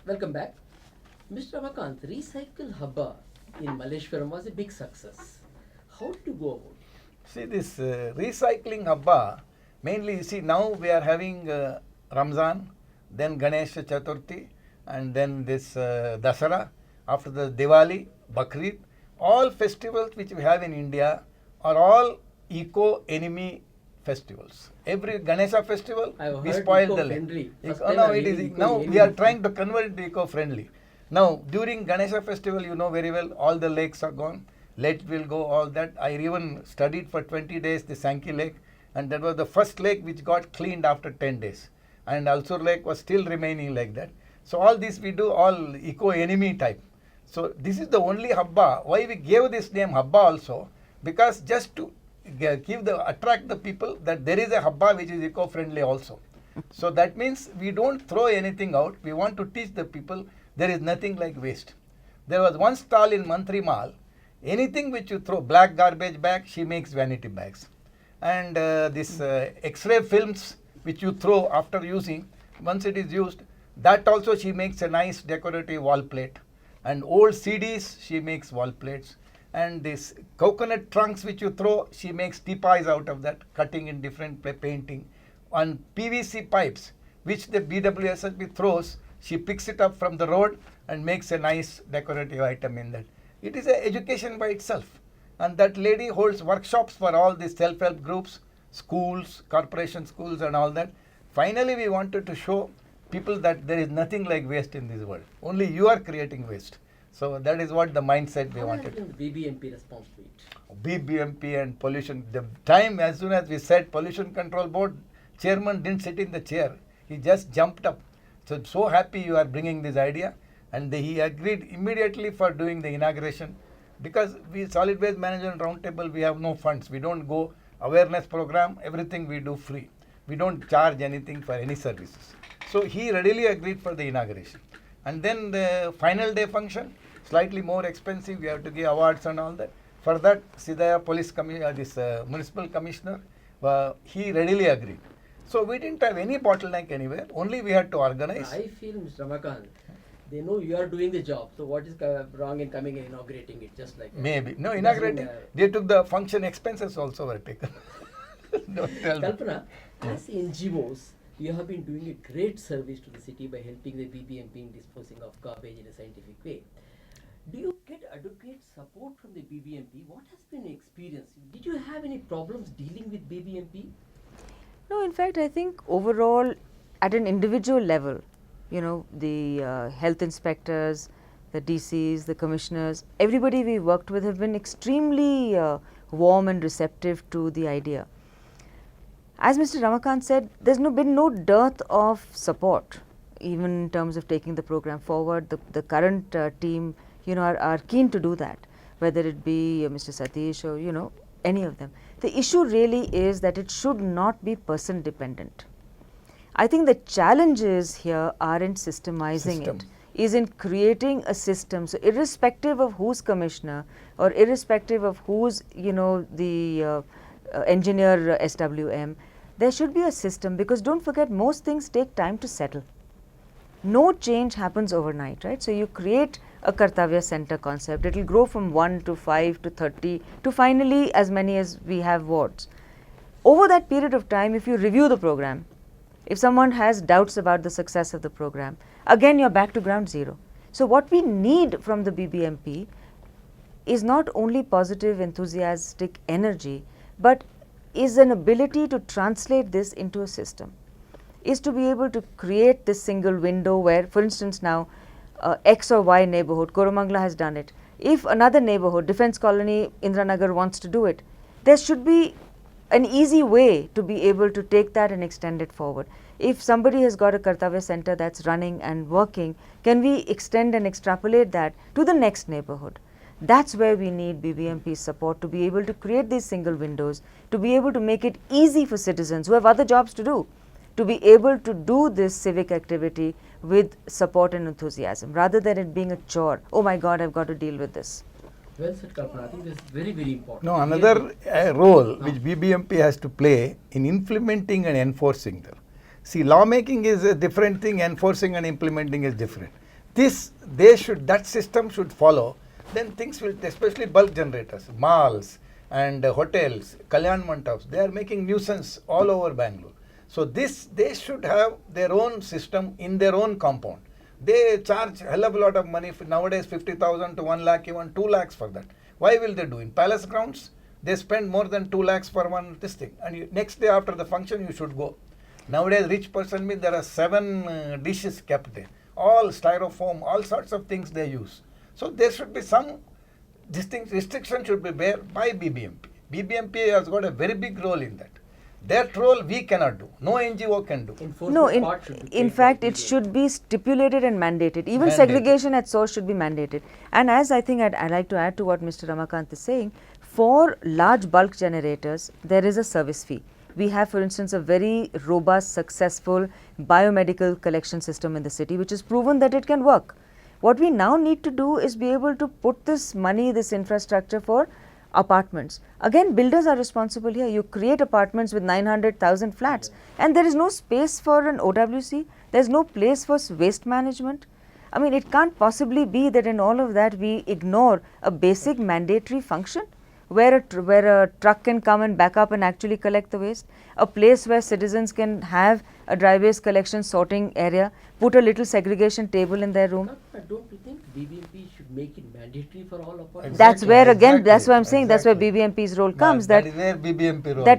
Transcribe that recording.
Welcome back. Mr. Ramakant, Recycle Hubba in Malleshwaram was a big success. How did you go about it? See this recycling Habba, mainly you see now we are having Ramzan, then Ganesha Chaturthi, and then this Dasara, after the Diwali, Bakrid, all festivals which we have in India are all eco-enemy festivals. Every Ganesha festival, I've we heard spoil the lake. eco-friendly. First Oh, time no, I'm it is hearing now we eco-enemy. are trying to convert it to eco-friendly. Now during Ganesha festival, you know very well, all the lakes are gone. Lead will go, all that. I even studied for 20 days the Sankey Lake, and that was the first lake which got cleaned after 10 days. And Alsur Lake was still remaining like that. So all this we do all eco-enemy type. So this is the only Habba. Why we gave this name Habba also? Because just to attract the people that there is a Habba which is eco-friendly also. So that means we don't throw anything out. We want to teach the people there is nothing like waste. There was one stall in Mantri Mall. Anything which you throw, black garbage bag, she makes vanity bags. And this X-ray films which you throw after using, once it is used, that also she makes a nice decorative wall plate. And old CDs, she makes wall plates. And this coconut trunks which you throw, she makes teepies out of that, cutting in different painting. And PVC pipes, which the BWSSB throws, she picks it up from the road and makes a nice decorative item in that. It is an education by itself. And that lady holds workshops for all these self-help groups, schools, corporation schools and all that. Finally, we wanted to show people that there is nothing like waste in this world. Only you are creating waste. So that is what the mindset we How has wanted. been the BBMP response to it? BBMP and pollution. The time as soon as we said Pollution Control Board, chairman didn't sit in the chair. He just jumped up. So happy you are bringing this idea. And he agreed immediately for doing the inauguration. Because we solid waste management roundtable, we have no funds. We don't go awareness program, everything we do free. We don't charge anything for any services. So he readily agreed for the inauguration. And then the final day function, slightly more expensive, we have to give awards and all that. For that, Sidaya municipal commissioner, he readily agreed. So we didn't have any bottleneck anywhere, only we had to organize. I feel, Mr. Ramakant, they know you are doing the job. So what is wrong in coming and inaugurating it just like that? Maybe. No, It inaugurating, doesn't, they took the function expenses also were taken. Don't tell me. Kalpana, as NGOs, you have been doing a great service to the city by helping the BBMP in disposing of garbage in a scientific way. Do you get adequate support from the BBMP? What has been your experience? Did you have any problems dealing with BBMP? No, in fact, I think overall, at an individual level, the health inspectors, the DCs, the commissioners, everybody we worked with have been extremely warm and receptive to the idea. As Mr. Ramakant said, there's been no dearth of support, even in terms of taking the program forward. The current team, are keen to do that, whether it be Mr. Satish or, any of them. The issue really is that it should not be person dependent. I think the challenges here are in systemizing it, is in creating a system. So irrespective of who's commissioner or irrespective of who's, the engineer SWM, there should be a system, because don't forget, most things take time to settle. No change happens overnight, right? So you create a Kartavya center concept. It will grow from 1 to 5 to 30 to finally as many as we have wards. Over that period of time, if you review the program, if someone has doubts about the success of the program, again you're back to ground zero. So what we need from the BBMP is not only positive, enthusiastic energy, but is an ability to translate this into a system, is to be able to create this single window where, for instance, now X or Y neighborhood, Koromangala has done it. If another neighborhood, Defence Colony, Indranagar wants to do it, there should be an easy way to be able to take that and extend it forward. If somebody has got a Kartavya center that's running and working, can we extend and extrapolate that to the next neighborhood? That's where we need BBMP's support, to be able to create these single windows, to be able to make it easy for citizens who have other jobs to do, to be able to do this civic activity with support and enthusiasm, rather than it being a chore. Oh my God, I've got to deal with this. Well said, Kalpana. I think this is very, very important. No, another role which BBMP has to play in implementing and enforcing them. See, lawmaking is a different thing, enforcing and implementing is different. that system should follow, then things will, especially bulk generators, malls and hotels, kalyan mandaps, they are making nuisance all over Bangalore. So they should have their own system in their own compound. They charge hell of a lot of money for nowadays, 50,000 to 1 lakh, even 2 lakhs for that. Why will they do? In palace grounds, they spend more than 2 lakhs for one this thing, and next day after the function you should go. Nowadays rich person means there are 7 dishes kept there, all styrofoam, all sorts of things they use. So there should be some distinct restriction should be there by BBMP. BBMP has got a very big role in that. That role we cannot do. No NGO can do. Enforcement No, part should be in played by fact, the it BBMP. should be stipulated and mandated. Even Mandated. segregation at source should be mandated. And as I think I'd like to add to what Mr. Ramakant is saying, for large bulk generators, there is a service fee. We have, for instance, a very robust, successful biomedical collection system in the city, which has proven that it can work. What we now need to do is be able to put this money, this infrastructure for apartments. Again, builders are responsible here. You create apartments with 900,000 flats, and there is no space for an OWC, there is no place for waste management. I mean, it can't possibly be that in all of that we ignore a basic mandatory function where a truck can come and back up and actually collect the waste, a place where citizens can have a dry waste collection sorting area, put a little segregation table in their room. But don't you think BBMP should make it mandatory for all apartments? That's where again, Exactly, that's why I'm saying that's where exactly. BBMP's role Now, comes. that is where BBMP role that